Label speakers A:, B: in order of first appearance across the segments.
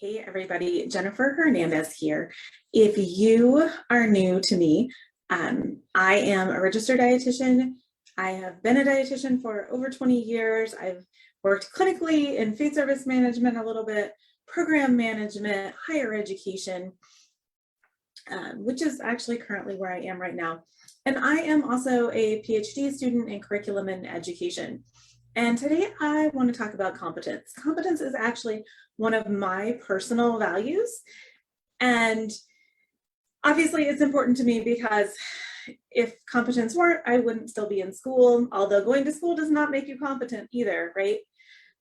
A: Hey everybody, Jennifer Hernandez here. If you are new to me, I am a registered dietitian. I have been a dietitian for over 20 years. I've worked clinically in food service management a little bit, program management, higher education, which is actually currently where I am right now. And I am also a PhD student in curriculum and education. And today I want to talk about competence. Competence is actually one of my personal values. And obviously it's important to me because if competence weren't, I wouldn't still be in school, although going to school does not make you competent either, right?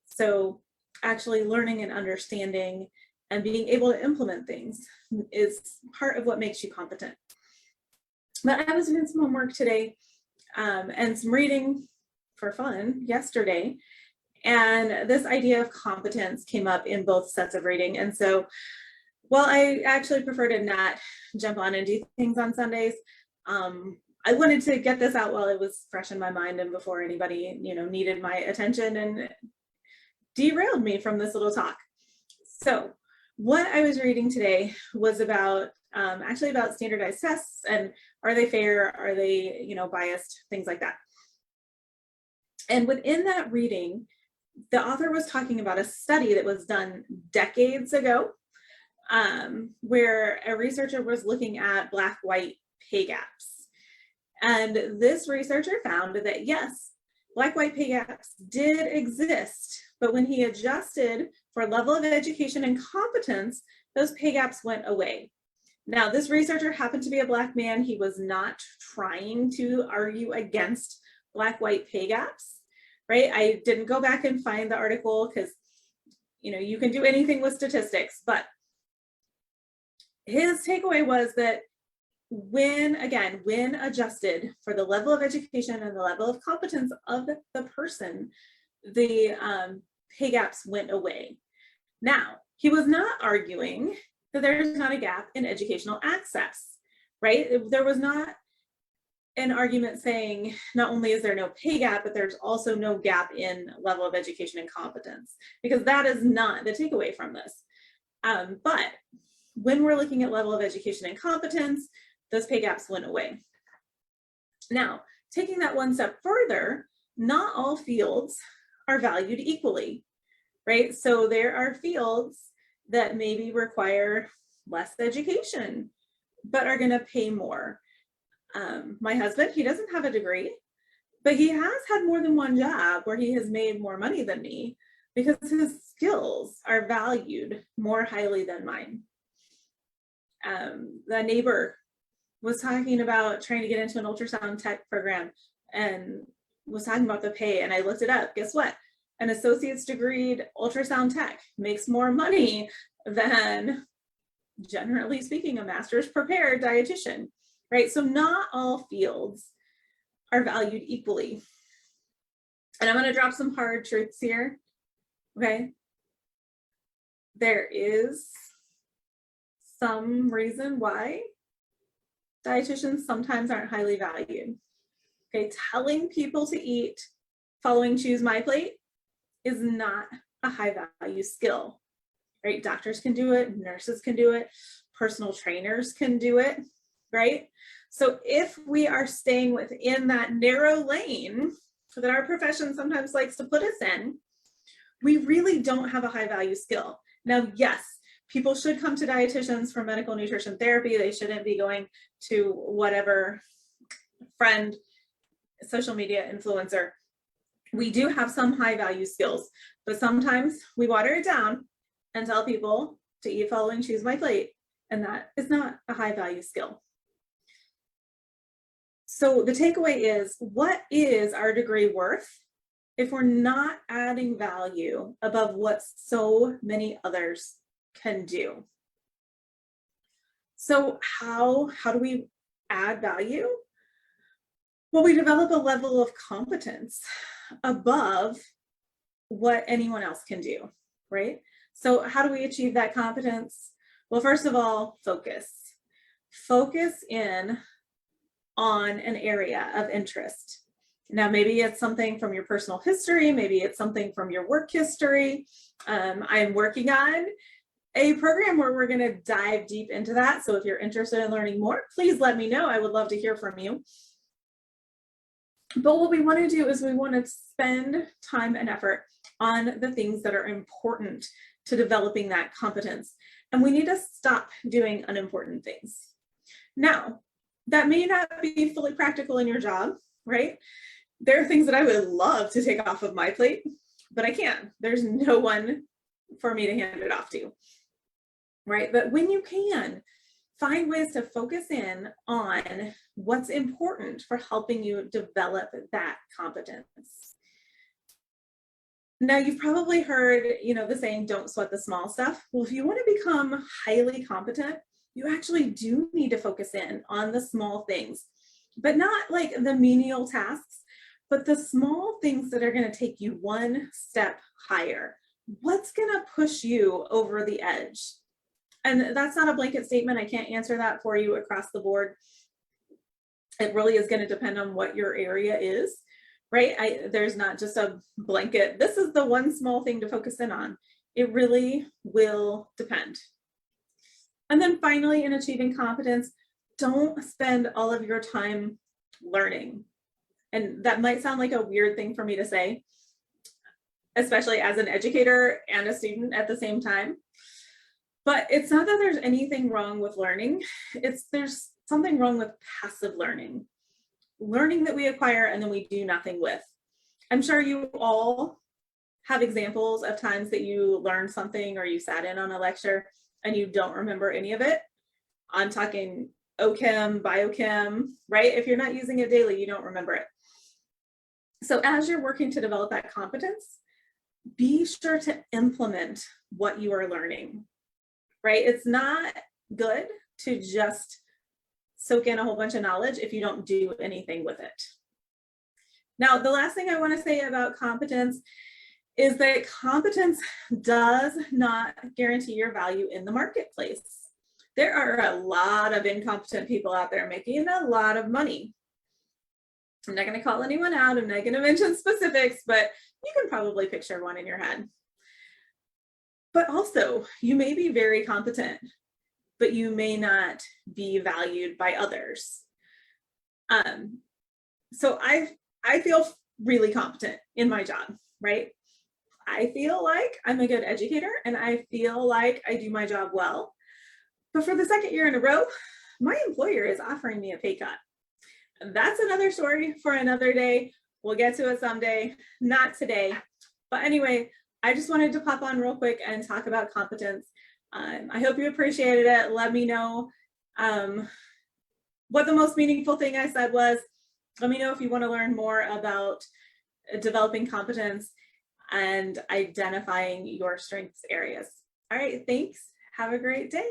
A: So actually learning and understanding and being able to implement things is part of what makes you competent. But I was doing some homework today and some reading for fun yesterday, and this idea of competence came up in both sets of reading. And so while I actually prefer to not jump on and do things on Sundays, I wanted to get this out while it was fresh in my mind and before anybody needed my attention and derailed me from this little talk. So what I was reading today was about actually about standardized tests and are they fair, are they biased, things like that. And within that reading, the author was talking about a study that was done decades ago, where a researcher was looking at Black-white pay gaps. And this researcher found that yes, Black-white pay gaps did exist, but when he adjusted for level of education and competence, those pay gaps went away. Now, this researcher happened to be a Black man. He was not trying to argue against Black-white pay gaps. Right? I didn't go back and find the article because, you can do anything with statistics, but his takeaway was that when adjusted for the level of education and the level of competence of the person, the pay gaps went away. Now, he was not arguing that there's not a gap in educational access, right? There was not an argument saying not only is there no pay gap, but there's also no gap in level of education and competence, because that is not the takeaway from this. But when we're looking at level of education and competence, those pay gaps went away. Now, taking that one step further, not all fields are valued equally, right? So there are fields that maybe require less education, but are going to pay more. My husband, he doesn't have a degree, but he has had more than one job where he has made more money than me because his skills are valued more highly than mine. The neighbor was talking about trying to get into an ultrasound tech program and was talking about the pay, and I looked it up. Guess what? An associate's degreed ultrasound tech makes more money than, generally speaking, a master's prepared dietitian. Right? So not all fields are valued equally. And I'm going to drop some hard truths here. Okay. There is some reason why dietitians sometimes aren't highly valued. Okay. Telling people to eat following Choose My Plate is not a high value skill. Right? Doctors can do it, nurses can do it, personal trainers can do it. Right? So if we are staying within that narrow lane that our profession sometimes likes to put us in, we really don't have a high value skill. Now, yes, people should come to dietitians for medical nutrition therapy. They shouldn't be going to whatever friend, social media influencer. We do have some high value skills, but sometimes we water it down and tell people to eat following Choose My Plate, and that is not a high value skill. So the takeaway is, what is our degree worth if we're not adding value above what so many others can do? So how do we add value? Well, we develop a level of competence above what anyone else can do, right? So how do we achieve that competence? Well, first of all, focus. Focus in on an area of interest. Now, maybe it's something from your personal history, maybe it's something from your work history. I'm working on a program where we're going to dive deep into that. So if you're interested in learning more, please let me know. I would love to hear from you. But what we want to do is we want to spend time and effort on the things that are important to developing that competence. And we need to stop doing unimportant things. Now, that may not be fully practical in your job, right? There are things that I would love to take off of my plate, but I can't. There's no one for me to hand it off to, right? But when you can, find ways to focus in on what's important for helping you develop that competence. Now, you've probably heard, the saying, don't sweat the small stuff. Well, if you want to become highly competent, you actually do need to focus in on the small things, but not like the menial tasks, but the small things that are going to take you one step higher. What's going to push you over the edge? And that's not a blanket statement. I can't answer that for you across the board. It really is going to depend on what your area is, right? There's not just a blanket, this is the one small thing to focus in on. It really will depend. And then finally, in achieving competence, don't spend all of your time learning. And that might sound like a weird thing for me to say, especially as an educator and a student at the same time. But it's not that there's anything wrong with learning. There's something wrong with passive learning that we acquire and then we do nothing with. I'm sure you all have examples of times that you learned something or you sat in on a lecture and you don't remember any of it. I'm talking OChem, biochem, right? If you're not using it daily, you don't remember it. So as you're working to develop that competence, be sure to implement what you are learning, right? It's not good to just soak in a whole bunch of knowledge if you don't do anything with it. Now, the last thing I want to say about competence is that competence does not guarantee your value in the marketplace. There are a lot of incompetent people out there making a lot of money. I'm not going to call anyone out. I'm not going to mention specifics, but you can probably picture one in your head. But also, you may be very competent, but you may not be valued by others. So I feel really competent in my job, right? I feel like I'm a good educator and I feel like I do my job well. But for the second year in a row, my employer is offering me a pay cut. That's another story for another day. We'll get to it someday, not today. But anyway, I just wanted to pop on real quick and talk about competence. I hope you appreciated it. Let me know what the most meaningful thing I said was. Let me know if you want to learn more about developing competence and identifying your strengths areas. All right, thanks. Have a great day.